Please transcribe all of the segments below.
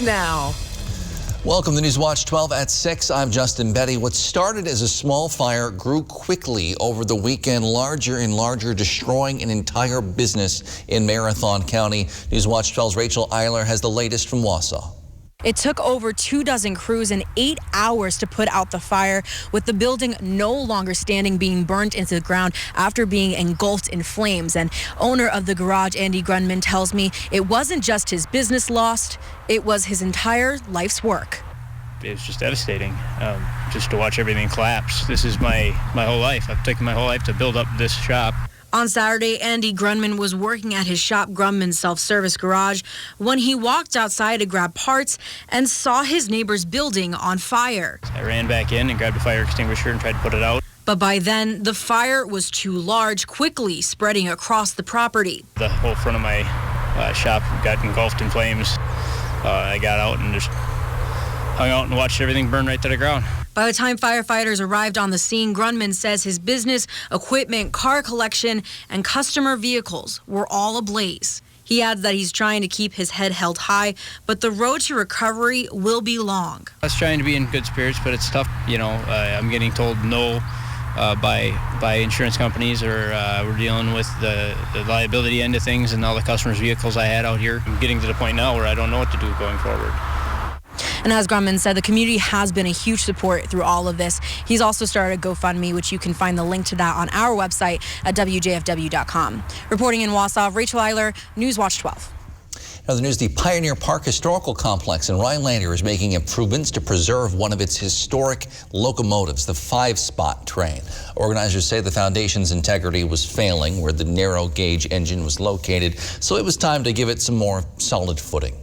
Now. Welcome to News Watch 12 at 6. I'm Justin Betty. What started as a small fire grew quickly over the weekend, larger and larger, destroying an entire business in Marathon County. News Watch 12's Rachel Eiler has the latest from Wausau. It took over 24 crews and 8 hours to put out the fire, with the building no longer standing, being burnt into the ground after being engulfed in flames. And owner of the garage, Andy Grunman, tells me it wasn't just his business lost, it was his entire life's work. It was just devastating, just to watch everything collapse. This is my whole life. I've taken my whole life to build up this shop. On Saturday, Andy Grunman was working at his shop, Grunman's Self-Service Garage, when he walked outside to grab parts and saw his neighbor's building on fire. I ran back in and grabbed a fire extinguisher and tried to put it out. But by then, the fire was too large, quickly spreading across the property. The whole front of my shop got engulfed in flames. I got out and just hung out and watched everything burn right to the ground. By the time firefighters arrived on the scene, Grunman says his business, equipment, car collection, and customer vehicles were all ablaze. He adds that he's trying to keep his head held high, but the road to recovery will be long. I was trying to be in good spirits, but it's tough. You know, I'm getting told no by insurance companies, or we're dealing with the liability end of things and all the customers' vehicles I had out here. I'm getting to the point now where I don't know what to do going forward. And as Grunman said, the community has been a huge support through all of this. He's also started a GoFundMe, which you can find the link to that on our website at WJFW.com. Reporting in Wausau, Rachel Eiler, News Watch 12. Now the news, the Pioneer Park Historical Complex in Rhinelander is making improvements to preserve one of its historic locomotives, the 5-spot train. Organizers say the foundation's integrity was failing where the narrow gauge engine was located, so it was time to give it some more solid footing.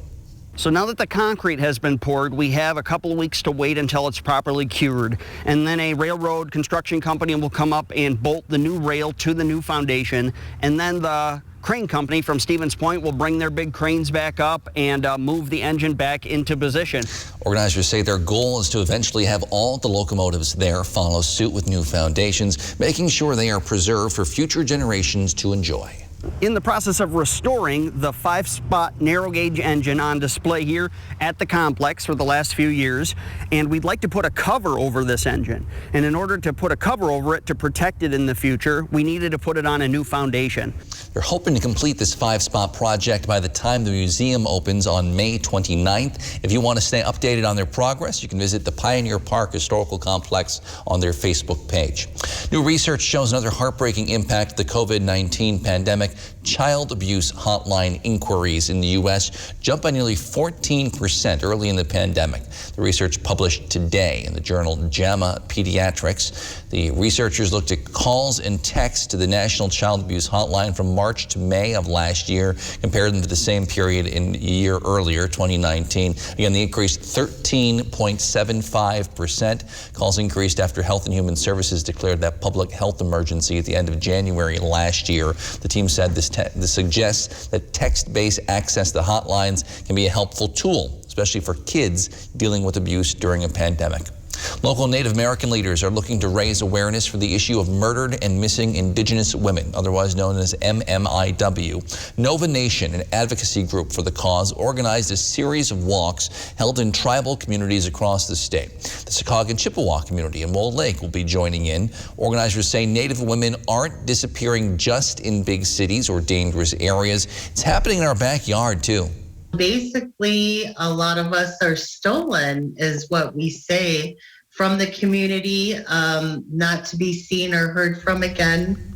So now that the concrete has been poured, we have a couple of weeks to wait until it's properly cured. And then a railroad construction company will come up and bolt the new rail to the new foundation. And then the crane company from Stevens Point will bring their big cranes back up and move the engine back into position. Organizers say their goal is to eventually have all the locomotives there follow suit with new foundations, making sure they are preserved for future generations to enjoy. In the process of restoring the 5-spot narrow gauge engine on display here at the complex for the last few years, and we'd like to put a cover over this engine. And in order to put a cover over it to protect it in the future, we needed to put it on a new foundation. They're hoping to complete this 5-spot project by the time the museum opens on May 29th. If you want to stay updated on their progress, you can visit the Pioneer Park Historical Complex on their Facebook page. New research shows another heartbreaking impact of the COVID-19 pandemic. Child abuse hotline inquiries in the U.S. jumped by nearly 14% early in the pandemic. The research published today in the journal JAMA Pediatrics. The researchers looked at calls and texts to the National Child Abuse Hotline from March to May of last year, compared them to the same period in a year earlier, 2019. Again, the increased 13.75%. Calls increased after Health and Human Services declared that public health emergency at the end of January last year. The team said this suggests that text-based access to hotlines can be a helpful tool, especially for kids dealing with abuse during a pandemic. Local Native American leaders are looking to raise awareness for the issue of murdered and missing Indigenous women, otherwise known as MMIW. Nova Nation, an advocacy group for the cause, organized a series of walks held in tribal communities across the state. The Secaucus and Chippewa community in Wold Lake will be joining in. Organizers say Native women aren't disappearing just in big cities or dangerous areas. It's happening in our backyard, too. Basically, a lot of us are stolen, is what we say, from the community, not to be seen or heard from again.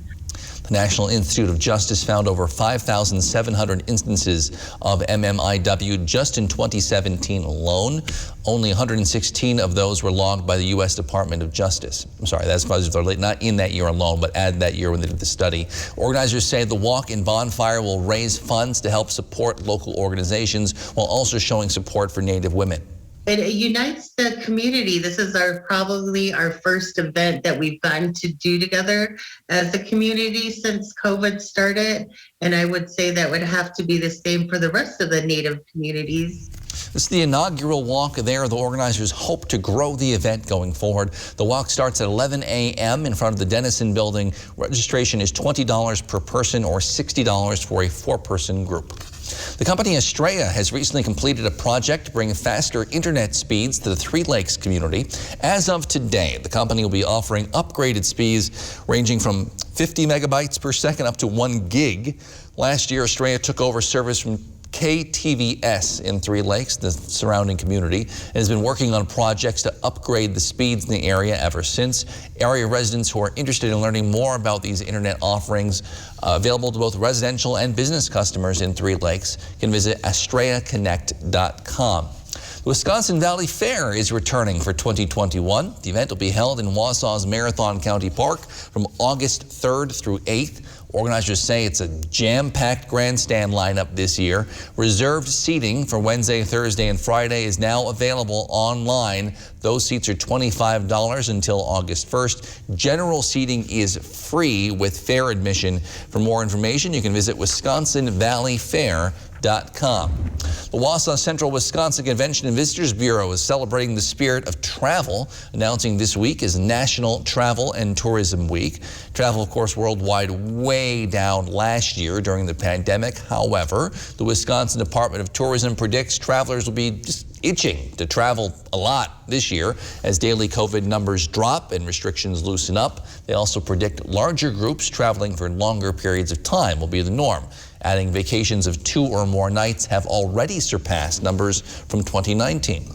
The National Institute of Justice found over 5,700 instances of MMIW just in 2017 alone. Only 116 of those were logged by the U.S. Department of Justice. I'm sorry, that's not in that year alone, but add that year when they did the study. Organizers say the walk and bonfire will raise funds to help support local organizations while also showing support for Native women. It unites the community. This is probably our first event that we've gotten to do together as a community since COVID started. And I would say that would have to be the same for the rest of the Native communities. This is the inaugural walk there. The organizers hope to grow the event going forward. The walk starts at 11 a.m. in front of the Dennison building. Registration is $20 per person or $60 for a 4-person group. The company Estrella has recently completed a project to bring faster internet speeds to the Three Lakes community. As of today, the company will be offering upgraded speeds ranging from 50 megabytes per second up to 1 gig. Last year, Estrella took over service from KTVS in Three Lakes, the surrounding community, and has been working on projects to upgrade the speeds in the area ever since. Area residents who are interested in learning more about these internet offerings available to both residential and business customers in Three Lakes can visit estrellaconnect.com. The Wisconsin Valley Fair is returning for 2021. The event will be held in Wausau's Marathon County Park from August 3rd through 8th. Organizers say it's a jam-packed grandstand lineup this year. Reserved seating for Wednesday, Thursday, and Friday is now available online. Those seats are $25 until August 1st. General seating is free with fair admission. For more information, you can visit WisconsinValleyFair.com. The Wausau Central Wisconsin Convention and Visitors Bureau is celebrating the spirit of travel, announcing this week is National Travel and Tourism Week. Travel, of course, worldwide way down last year during the pandemic. However, the Wisconsin Department of Tourism predicts travelers will be just itching to travel a lot this year as daily COVID numbers drop and restrictions loosen up. They also predict larger groups traveling for longer periods of time will be the norm. Adding vacations of 2 or more nights have already surpassed numbers from 2019.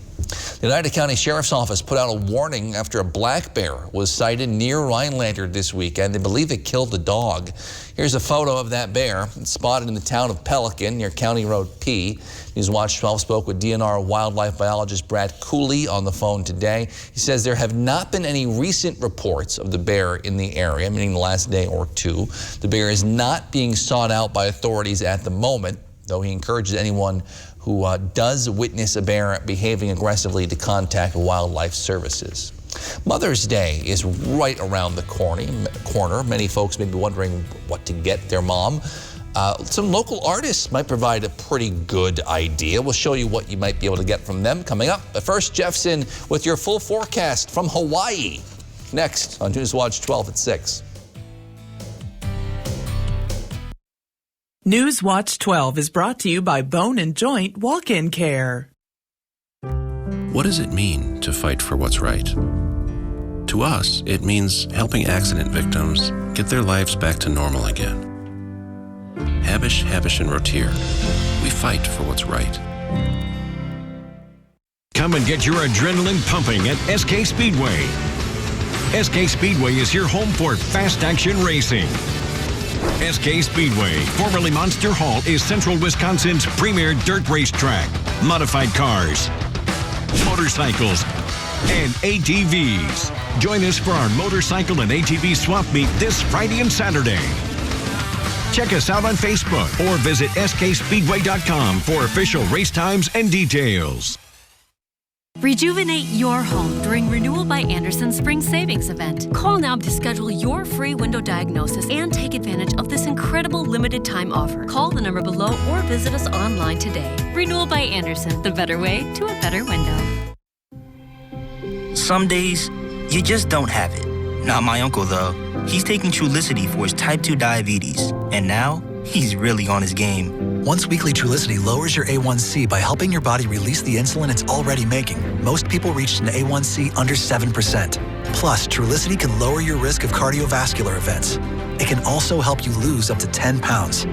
The Oneida County Sheriff's Office put out a warning after a black bear was sighted near Rhinelander this weekend. They believe it killed a dog. Here's a photo of that bear. It's spotted in the town of Pelican near County Road P. Newswatch 12 spoke with DNR wildlife biologist Brad Cooley on the phone today. He says there have not been any recent reports of the bear in the area, meaning the last day or two. The bear is not being sought out by authorities at the moment, though he encourages anyone who does witness a bear behaving aggressively to contact wildlife services. Mother's Day is right around the corner. Many folks may be wondering what to get their mom. Some local artists might provide a pretty good idea. We'll show you what you might be able to get from them coming up. But first, Jeff's in with your full forecast from Hawaii. Next on Newswatch 12 at 6. Newswatch 12 is brought to you by Bone and Joint Walk-In Care. What does it mean to fight for what's right? To us, it means helping accident victims get their lives back to normal again. Habish, and Rotier, we fight for what's right. Come and get your adrenaline pumping at SK Speedway. SK Speedway is your home for fast action racing. SK Speedway, formerly Monster Hall, is Central Wisconsin's premier dirt racetrack. Modified cars, motorcycles, and ATVs. Join us for our motorcycle and ATV swap meet this Friday and Saturday. Check us out on Facebook or visit skspeedway.com for official race times and details. Rejuvenate your home during Renewal by Andersen Spring Savings Event. Call now to schedule your free window diagnosis and take advantage of this incredible limited time offer. Call the number below or visit us online today. Renewal by Andersen, the better way to a better window. Some days, you just don't have it. Not my uncle, though. He's taking Trulicity for his type 2 diabetes. And now, he's really on his game. Once weekly Trulicity lowers your A1C by helping your body release the insulin it's already making. Most people reached an A1C under 7%. Plus, Trulicity can lower your risk of cardiovascular events. It can also help you lose up to 10 pounds.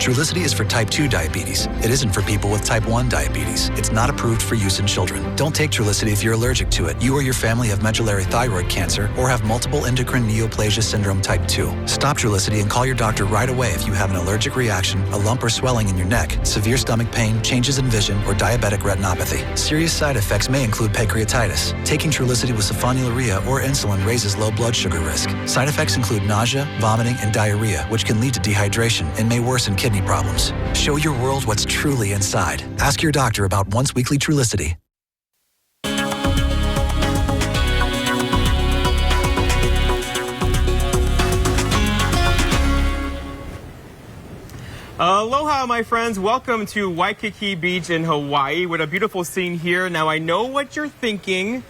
Trulicity is for type 2 diabetes. It isn't for people with type 1 diabetes. It's not approved for use in children. Don't take Trulicity if you're allergic to it, you or your family have medullary thyroid cancer, or have multiple endocrine neoplasia syndrome type 2. Stop Trulicity and call your doctor right away if you have an allergic reaction, a lump or swelling in your neck, severe stomach pain, changes in vision, or diabetic retinopathy. Serious side effects may include pancreatitis. Taking Trulicity with sulfonylurea or insulin raises low blood sugar risk. Side effects include nausea, vomiting, and diarrhea, which can lead to dehydration and may worsen kidney problems. Show your world what's truly inside. Ask your doctor about once weekly Trulicity. Aloha, my friends. Welcome to Waco Key Beach in Hawaii. What a beautiful scene here. Now, I know what you're thinking.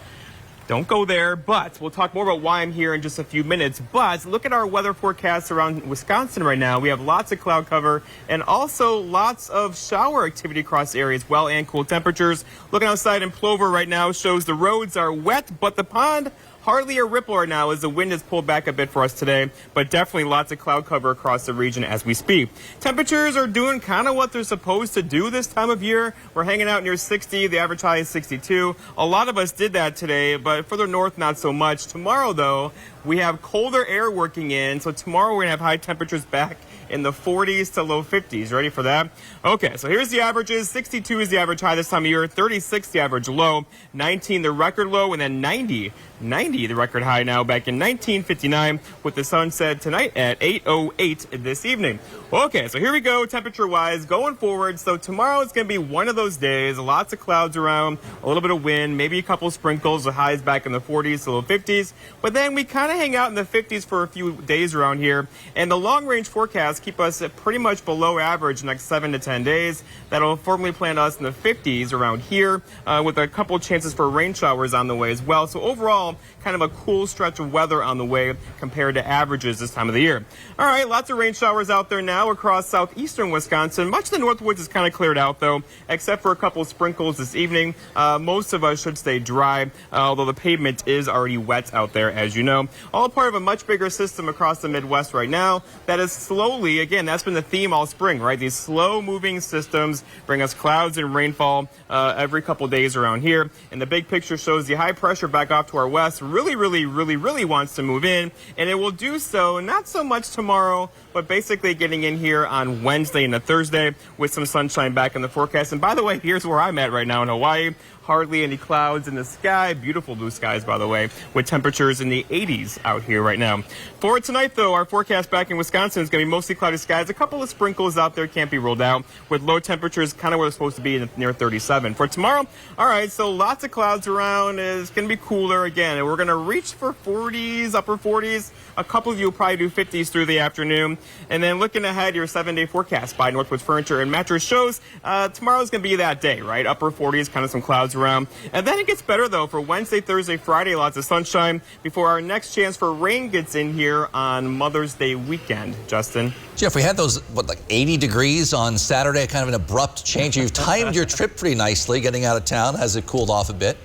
Don't go there, but we'll talk more about why I'm here in just a few minutes. But look at our weather forecasts around Wisconsin right now. We have lots of cloud cover and also lots of shower activity across areas, well, and cool temperatures. Looking outside in Plover right now shows the roads are wet, but the pond hardly a ripple right now as the wind has pulled back a bit for us today, but definitely lots of cloud cover across the region as we speak. Temperatures are doing kind of what they're supposed to do this time of year. We're hanging out near 60. The average high is 62. A lot of us did that today, but further north, not so much. Tomorrow, though, we have colder air working in, so tomorrow we're going to have high temperatures back in the 40s to low 50s. Ready for that? Okay, so here's the averages. 62 is the average high this time of year, 36 the average low, 19 the record low, and then 90 the record high now back in 1959 with the sunset tonight at 8:08 this evening. Okay, so here we go temperature-wise going forward. So tomorrow is going to be one of those days. Lots of clouds around, a little bit of wind, maybe a couple sprinkles. The highs back in the 40s to low 50s. But then we kind of hang out in the 50s for a few days around here. And the long-range forecasts keep us at pretty much below average next 7 to 10 days. That'll formally plant us in the 50s around here with a couple chances for rain showers on the way as well. So overall, kind of a cool stretch of weather on the way compared to averages this time of the year. All right, lots of rain showers out there now across southeastern Wisconsin. Much of the Northwoods is kind of cleared out, though, except for a couple sprinkles this evening. Most of us should stay dry, although the pavement is already wet out there, as you know. All part of a much bigger system across the Midwest right now that is slowly, again, that's been the theme all spring, right? These slow-moving systems bring us clouds and rainfall every couple days around here. And the big picture shows the high pressure back off to our west really wants to move in, and it will do so not so much tomorrow, but basically getting in here on Wednesday and a Thursday with some sunshine back in the forecast. And by the way, here's where I'm at right now in Hawaii. Hardly any clouds in the sky. Beautiful blue skies, by the way, with temperatures in the 80s out here right now. For tonight, though, our forecast back in Wisconsin is going to be mostly cloudy skies. A couple of sprinkles out there can't be ruled out, with low temperatures kind of where they're supposed to be near 37. For tomorrow, all right, so lots of clouds around. It's going to be cooler again, and we're going to reach for 40s, upper 40s. A couple of you will probably do 50s through the afternoon. And then looking ahead, your 7-day forecast by Northwoods Furniture and Mattress shows tomorrow's going to be that day, right? Upper 40s, kind of some clouds around. And then it gets better, though, for Wednesday, Thursday, Friday, lots of sunshine before our next chance for rain gets in here on Mother's Day weekend. Justin? Jeff, we had those, like 80 degrees on Saturday, kind of an abrupt change. You've timed your trip pretty nicely getting out of town. Has it cooled off a bit?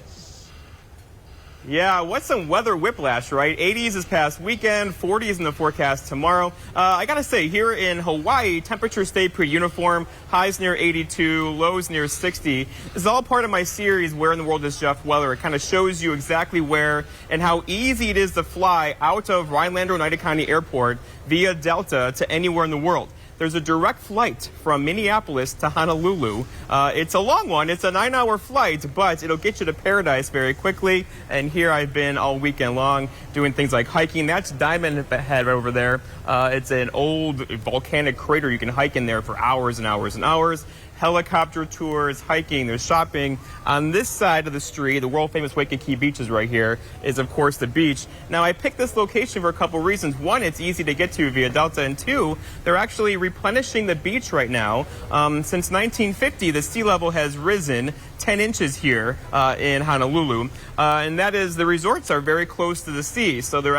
Yeah, what's some weather whiplash, right? 80s this past weekend, 40s in the forecast tomorrow. I gotta say, here in Hawaii, temperatures stay pretty uniform. Highs near 82, lows near 60. This is all part of my series, Where in the World is Jeff Weller? It kind of shows you exactly where and how easy it is to fly out of Rhinelander-Oneida County Airport via Delta to anywhere in the world. There's a direct flight from Minneapolis to Honolulu. It's a long one. It's a 9-hour flight, but it'll get you to paradise very quickly. And here I've been all weekend long doing things like hiking. That's Diamond Head right over there. It's an old volcanic crater. You can hike in there for hours and hours and hours. Helicopter tours, hiking, there's shopping. On this side of the street, the world-famous Waco Key Beaches right here is, of course, the beach. Now, I picked this location for a couple reasons. One, it's easy to get to via Delta, and two, they're actually replenishing the beach right now. Since 1950, the sea level has risen 10 inches here in Honolulu, and that is the resorts are very close to the sea, so they're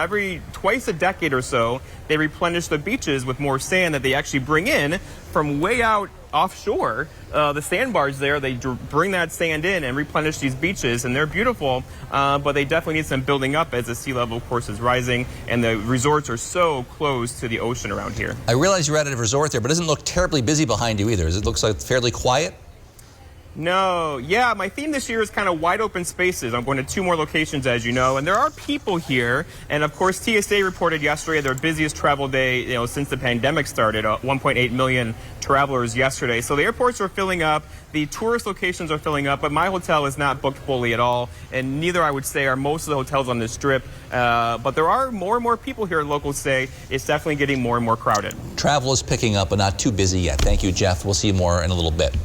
twice a decade or so, they replenish the beaches with more sand that they actually bring in from way out offshore. The sandbars there, they bring that sand in and replenish these beaches, and they're beautiful, but they definitely need some building up as the sea level, of course, is rising, and the resorts are so close to the ocean around here. I realize you're at a resort there, but it doesn't look terribly busy behind you either. It looks like fairly quiet. No, yeah, my theme this year is kind of wide open spaces. I'm going to 2 more locations, as you know, and there are people here. And of course, TSA reported yesterday their busiest travel day, since the pandemic started. 1.8 million travelers yesterday. So the airports are filling up. The tourist locations are filling up, but my hotel is not booked fully at all, and neither, I would say, are most of the hotels on this strip. But there are more and more people here, locals say. It's definitely getting more and more crowded. Travel is picking up, but not too busy yet. Thank you, Jeff. We'll see you more in a little bit.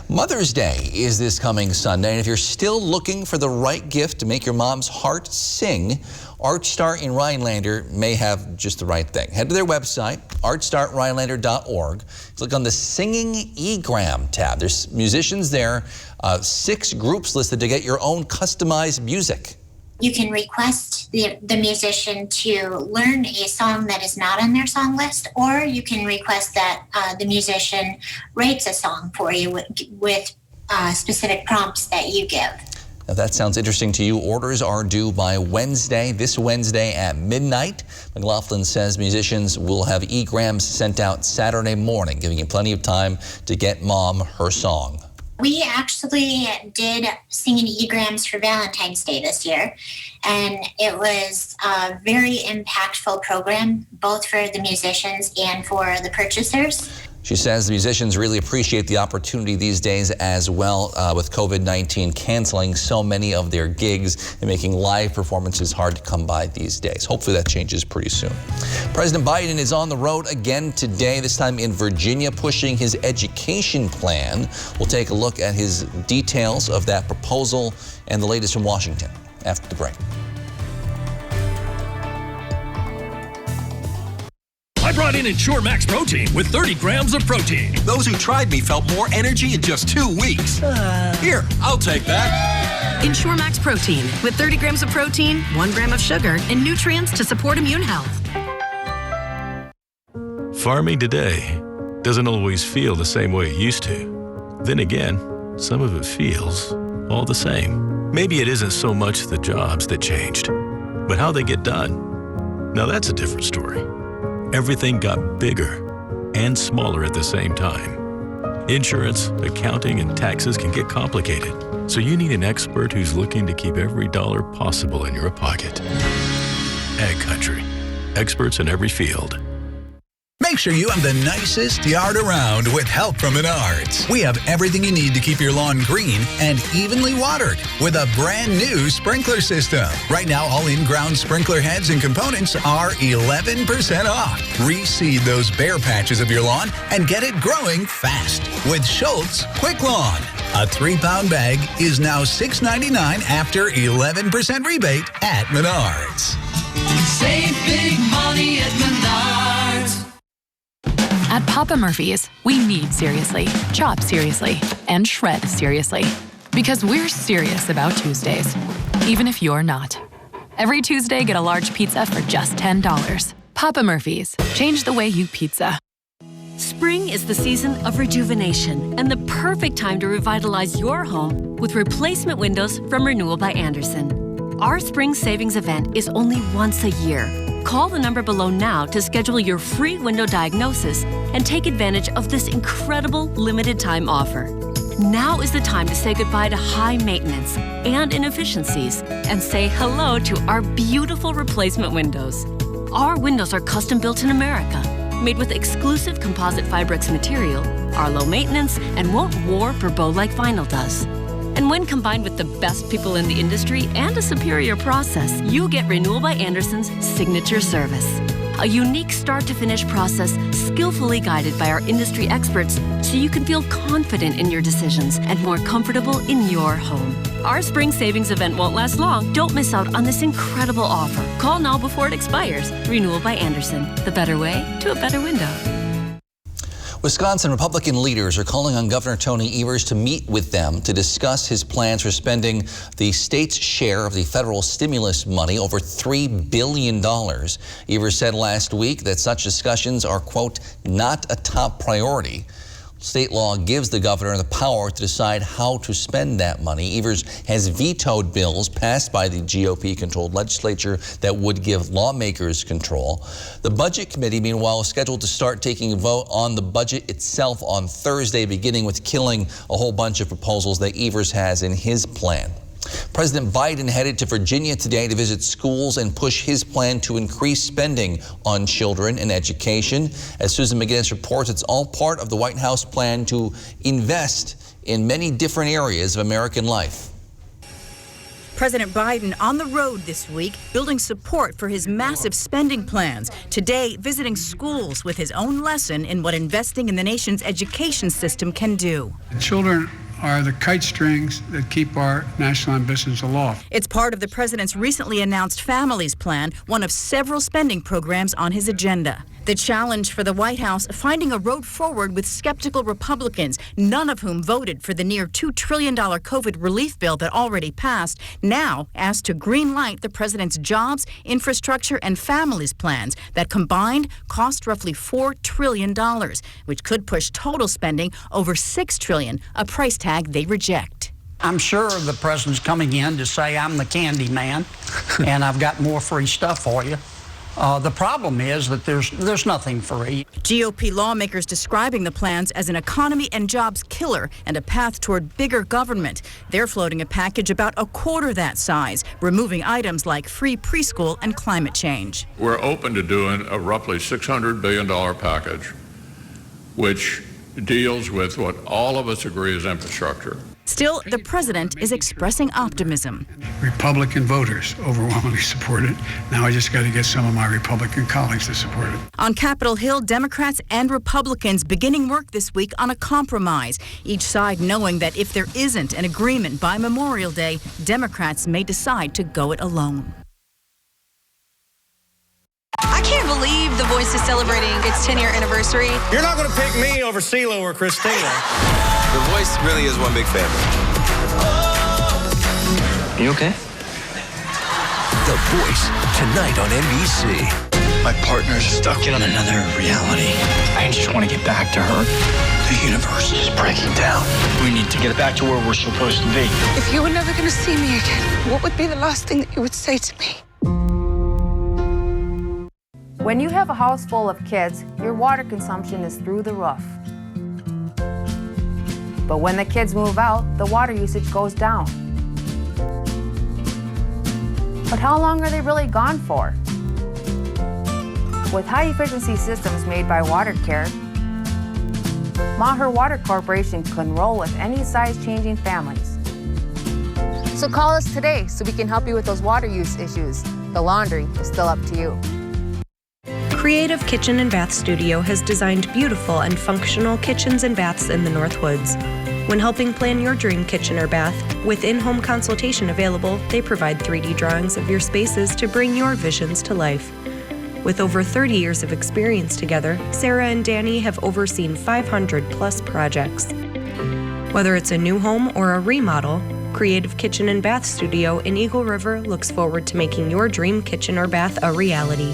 Mother's Day is this coming Sunday, and if you're still looking for the right gift to make your mom's heart sing, ArtStar in Rhinelander may have just the right thing. Head to their website, artstarrhinelander.org. Click on the Singing eGram tab. There's musicians there, 6 groups listed to get your own customized music. You can request the musician to learn a song that is not on their song list, or you can request that the musician writes a song for you with specific prompts that you give. Now that sounds interesting to you. Orders are due by this Wednesday at midnight. McLaughlin says musicians will have egrams sent out Saturday morning, giving you plenty of time to get Mom her song. We actually did singing egrams for Valentine's Day this year, and it was a very impactful program, both for the musicians and for the purchasers. She says the musicians really appreciate the opportunity these days as well, with COVID-19 canceling so many of their gigs and making live performances hard to come by these days. Hopefully that changes pretty soon. President Biden is on the road again today, this time in Virginia, pushing his education plan. We'll take a look at his details of that proposal and the latest from Washington after the break. I brought in Ensure Max Protein with 30 grams of protein. Those who tried me felt more energy in just 2 weeks. Here, I'll take that. Ensure Max Protein with 30 grams of protein, 1 gram of sugar, and nutrients to support immune health. Farming today doesn't always feel the same way it used to. Then again, some of it feels all the same. Maybe it isn't so much the jobs that changed, but how they get done. Now that's a different story. Everything got bigger and smaller at the same time. Insurance, accounting, and taxes can get complicated, so you need an expert who's looking to keep every dollar possible in your pocket. Ag Country. Experts in every field. Make sure you have the nicest yard around with help from Menards. We have everything you need to keep your lawn green and evenly watered with a brand new sprinkler system. Right now, all in-ground sprinkler heads and components are 11% off. Reseed those bare patches of your lawn and get it growing fast with Schultz Quick Lawn. A 3-pound bag is now $6.99 after 11% rebate at Menards. Save big money at Menards. At Papa Murphy's, we knead seriously, chop seriously, and shred seriously. Because we're serious about Tuesdays, even if you're not. Every Tuesday, get a large pizza for just $10. Papa Murphy's, change the way you pizza. Spring is the season of rejuvenation and the perfect time to revitalize your home with replacement windows from Renewal by Andersen. Our spring savings event is only once a year. Call the number below now to schedule your free window diagnosis and take advantage of this incredible limited time offer. Now is the time to say goodbye to high maintenance and inefficiencies and say hello to our beautiful replacement windows. Our windows are custom built in America, made with exclusive composite Fibrex material, are low maintenance, and won't warp or bow like vinyl does. And when combined with the best people in the industry and a superior process, you get Renewal by Andersen's signature service. A unique start-to-finish process skillfully guided by our industry experts so you can feel confident in your decisions and more comfortable in your home. Our spring savings event won't last long. Don't miss out on this incredible offer. Call now before it expires. Renewal by Andersen, the better way to a better window. Wisconsin Republican leaders are calling on Governor Tony Evers to meet with them to discuss his plans for spending the state's share of the federal stimulus money, over $3 billion. Evers said last week that such discussions are, quote, not a top priority. State law gives the governor the power to decide how to spend that money. Evers has vetoed bills passed by the GOP-controlled legislature that would give lawmakers control. The Budget Committee, meanwhile, is scheduled to start taking a vote on the budget itself on Thursday, beginning with killing a whole bunch of proposals that Evers has in his plan. President Biden headed to Virginia today to visit schools and push his plan to increase spending on children and education. As Susan McGinnis reports, it's all part of the White House plan to invest in many different areas of American life. President Biden on the road this week, building support for his massive spending plans. Today, visiting schools with his own lesson in what investing in the nation's education system can do. Children are the kite strings that keep our national ambitions aloft. It's part of the president's recently announced Families Plan, one of several spending programs on his agenda. The challenge for the White House, finding a road forward with skeptical Republicans, none of whom voted for the near $2 trillion COVID relief bill that already passed, now asked to greenlight the president's jobs, infrastructure, and families plans that combined cost roughly $4 trillion, which could push total spending over $6 trillion, a price tag they reject. I'm sure the president's coming in to say I'm the candy man and I've got more free stuff for you. The problem is that there's nothing free. GOP lawmakers describing the plans as an economy and jobs killer and a path toward bigger government. They're floating a package about a quarter that size, removing items like free preschool and climate change. We're open to doing a roughly $600 billion package, which deals with what all of us agree is infrastructure. Still, the president is expressing optimism. Republican voters overwhelmingly support it. Now I just got to get some of my Republican colleagues to support it. On Capitol Hill, Democrats and Republicans beginning work this week on a compromise, each side knowing that if there isn't an agreement by Memorial Day, Democrats may decide to go it alone. I can't believe The Voice is celebrating its 10-year anniversary. You're not going to pick me over CeeLo or Christina. The Voice really is one big family. You okay? The Voice, tonight on NBC. My partner's stuck in another reality. I just want to get back to her. The universe is breaking down. We need to get back to where we're supposed to be. If you were never going to see me again, what would be the last thing that you would say to me? When you have a house full of kids, your water consumption is through the roof. But when the kids move out, the water usage goes down. But how long are they really gone for? With high-efficiency systems made by WaterCare, Maher Water Corporation can roll with any size-changing families. So call us today so we can help you with those water use issues. The laundry is still up to you. Creative Kitchen and Bath Studio has designed beautiful and functional kitchens and baths in the Northwoods. When helping plan your dream kitchen or bath, with in-home consultation available, they provide 3D drawings of your spaces to bring your visions to life. With over 30 years of experience together, Sarah and Danny have overseen 500-plus projects. Whether it's a new home or a remodel, Creative Kitchen and Bath Studio in Eagle River looks forward to making your dream kitchen or bath a reality.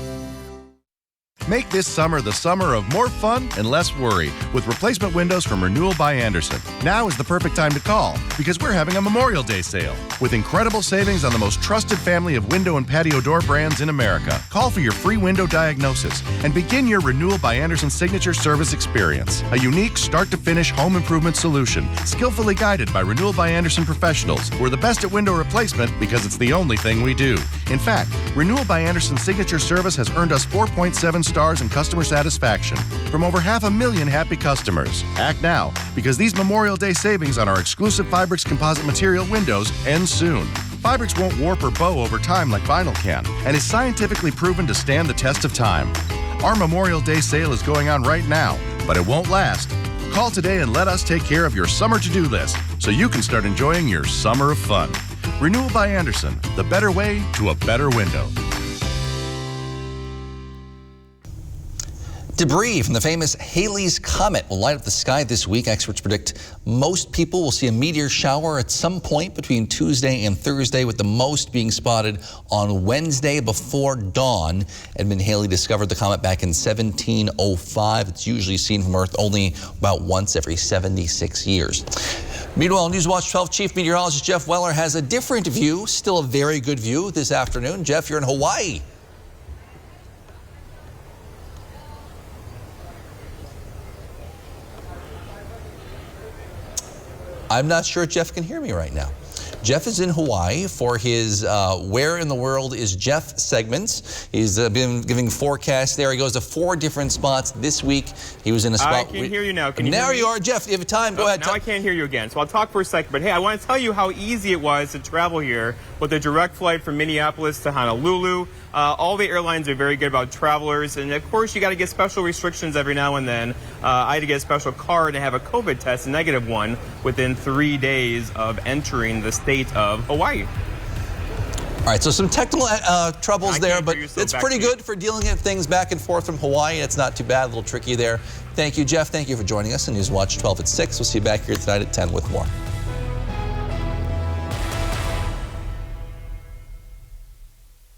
Make this summer the summer of more fun and less worry with replacement windows from Renewal by Andersen. Now is the perfect time to call because we're having a Memorial Day sale with incredible savings on the most trusted family of window and patio door brands in America. Call for your free window diagnosis and begin your Renewal by Andersen signature service experience. A unique start-to-finish home improvement solution skillfully guided by Renewal by Andersen professionals who are the best at window replacement because it's the only thing we do. In fact, Renewal by Andersen signature service has earned us 4.7 stars in customer satisfaction from over 500,000 happy customers. Act now, because these Memorial Day savings on our exclusive Fibrix composite material windows end soon. Fibrix won't warp or bow over time like vinyl can, and is scientifically proven to stand the test of time. Our Memorial Day sale is going on right now, but it won't last. Call today and let us take care of your summer to-do list so you can start enjoying your summer of fun. Renewal by Andersen, the better way to a better window. Debris from the famous Halley's Comet will light up the sky this week. Experts predict most people will see a meteor shower at some point between Tuesday and Thursday, with the most being spotted on Wednesday before dawn. Edmund Halley discovered the comet back in 1705. It's usually seen from Earth only about once every 76 years. Meanwhile, Newswatch 12 Chief Meteorologist Jeff Weller has a different view, still a very good view this afternoon. Jeff, you're in Hawaii. I'm not sure Jeff can hear me right now. Jeff is in Hawaii for his Where in the World is Jeff segments. He's been giving forecasts there. He goes to 4 different spots this week. He was in a spot. I can hear you now. Can you hear me? You are, Jeff. You have time. Go ahead. Now I can't hear you again, so I'll talk for a second. But hey, I want to tell you how easy it was to travel here with a direct flight from Minneapolis to Honolulu. All the airlines are very good about travelers, and of course you got to get special restrictions every now and then. I had to get a special card and have a COVID test, a negative one, within 3 days of entering the state of Hawaii. All right, so some technical troubles there, but it's pretty good for dealing with things back and forth from Hawaii. It's not too bad, a little tricky there. Thank you, Jeff. Thank you for joining us on News Watch 12 at 6. We'll see you back here tonight at 10 with more.